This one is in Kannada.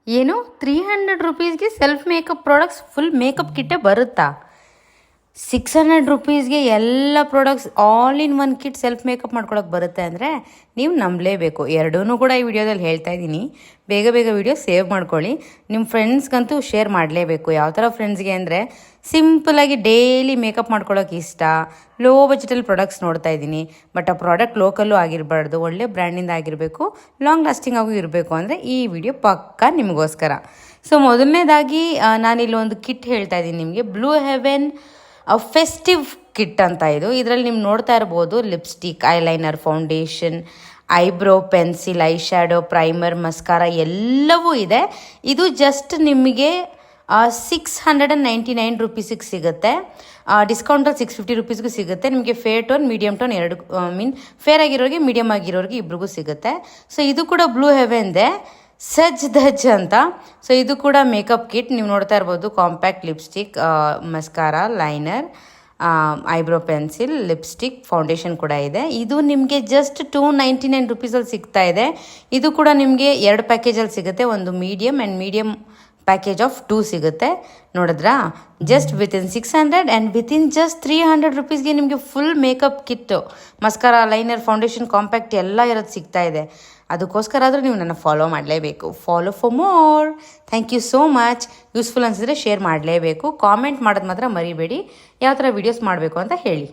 ಏನು 300 ರುಪೀಸ್ಗೆ self makeup products full makeup ಕಿಟ್ಟೇ ಬರುತ್ತಾ? 600 ರುಪೀಸ್ಗೆ ಎಲ್ಲ products all in one kit self makeup ಮಾಡ್ಕೊಳಕ್ಕೆ ಬರುತ್ತೆ ಅಂದರೆ ನೀವು ನಂಬಲೇಬೇಕು. ಎರಡೂ ಕೂಡ ಈ ವಿಡಿಯೋದಲ್ಲಿ ಹೇಳ್ತಾ ಇದ್ದೀನಿ. ಬೇಗ ಬೇಗ ವಿಡಿಯೋ ಸೇವ್ ಮಾಡ್ಕೊಳ್ಳಿ. ನಿಮ್ಮ ಫ್ರೆಂಡ್ಸ್ಗಂತೂ ಶೇರ್ ಮಾಡಲೇಬೇಕು. ಯಾವ ಥರ ಫ್ರೆಂಡ್ಸ್ಗೆ ಅಂದರೆ ಸಿಂಪಲಾಗಿ ಡೈಲಿ ಮೇಕಪ್ ಮಾಡ್ಕೊಳ್ಳೋಕೆ ಇಷ್ಟ, ಲೋ ಬಜೆಟಲ್ಲಿ ಪ್ರಾಡಕ್ಟ್ಸ್ ನೋಡ್ತಾ ಇದ್ದೀನಿ, ಬಟ್ ಆ ಪ್ರಾಡಕ್ಟ್ ಲೋಕಲ್ಲು ಆಗಿರಬಾರ್ದು, ಒಳ್ಳೆ ಬ್ರ್ಯಾಂಡಿಂದ ಆಗಿರಬೇಕು, ಲಾಂಗ್ ಲಾಸ್ಟಿಂಗ್ ಆಗೂ ಇರಬೇಕು ಅಂದರೆ ಈ ವಿಡಿಯೋ ಪಕ್ಕಾ ನಿಮಗೋಸ್ಕರ. ಸೊ ಮೊದಲನೇದಾಗಿ ನಾನಿಲ್ಲಿ ಒಂದು ಕಿಟ್ ಹೇಳ್ತಾ ಇದ್ದೀನಿ ನಿಮಗೆ. ಬ್ಲೂ ಹೆವೆನ್ ಫೆಸ್ಟಿವ್ ಕಿಟ್ ಅಂತ ಇದು. ಇದರಲ್ಲಿ ನೀವು ನೋಡ್ತಾ ಇರ್ಬೋದು lipstick, eyeliner, foundation, eyebrow, pencil, I shadow, primer, mascara ಎಲ್ಲವೂ ಇದೆ. ಇದು ಜಸ್ಟ್ ನಿಮಗೆ 699 ರುಪೀಸಿಗೆ ಸಿಗುತ್ತೆ. ಡಿಸ್ಕೌಂಟಲ್ಲಿ 650 ರುಪೀಸ್ಗೂ ಸಿಗುತ್ತೆ. ನಿಮಗೆ ಫೇರ್ ಟೋನ್, ಮೀಡಿಯಮ್ ಟೋನ್ ಎರಡು ಫೇರ್ ಆಗಿರೋರಿಗೆ, ಮೀಡಿಯಮ್ ಆಗಿರೋರಿಗೆ ಇಬ್ರಿಗೂ ಸಿಗುತ್ತೆ. ಸೊ ಇದು ಕೂಡ ಬ್ಲೂ ಹೆವೆನ್ದೆ ಸಜ್ ಧಜ್ ಅಂತ. ಸೊ ಇದು ಕೂಡ ಮೇಕಪ್ ಕಿಟ್. ನೀವು ನೋಡ್ತಾ ಇರ್ಬೋದು compact lipstick, mascara, liner, eyebrow pencil, lipstick, foundation ಕೂಡ ಇದೆ. ಇದು ನಿಮಗೆ ಜಸ್ಟ್ 299 ರುಪೀಸಲ್ಲಿ ಸಿಗ್ತಾ ಇದೆ. ಇದು ಕೂಡ ನಿಮಗೆ 2 ಪ್ಯಾಕೇಜಲ್ಲಿ ಸಿಗುತ್ತೆ. ಒಂದು medium and medium package of 2 ಸಿಗುತ್ತೆ. ನೋಡಿದ್ರಾ? Just within 600 and within just 300 ರುಪೀಸ್ಗೆ ನಿಮಗೆ full makeup kit, mascara, liner, foundation, compact ಎಲ್ಲ ಇರೋದು ಸಿಗ್ತಾ ಇದೆ. ಅದಕ್ಕೋಸ್ಕರ ಆದರೂ ನೀವು ನನ್ನ ಫಾಲೋ ಮಾಡಲೇಬೇಕು. Follow for more. Thank you so much. Useful ಅನಿಸಿದ್ರೆ ಶೇರ್ ಮಾಡಲೇಬೇಕು. ಕಾಮೆಂಟ್ ಮಾಡೋದು ಮಾತ್ರ ಮರಿಬೇಡಿ. ಯಾವ ಥರ ವೀಡಿಯೋಸ್ ಮಾಡಬೇಕು ಅಂತ ಹೇಳಿ.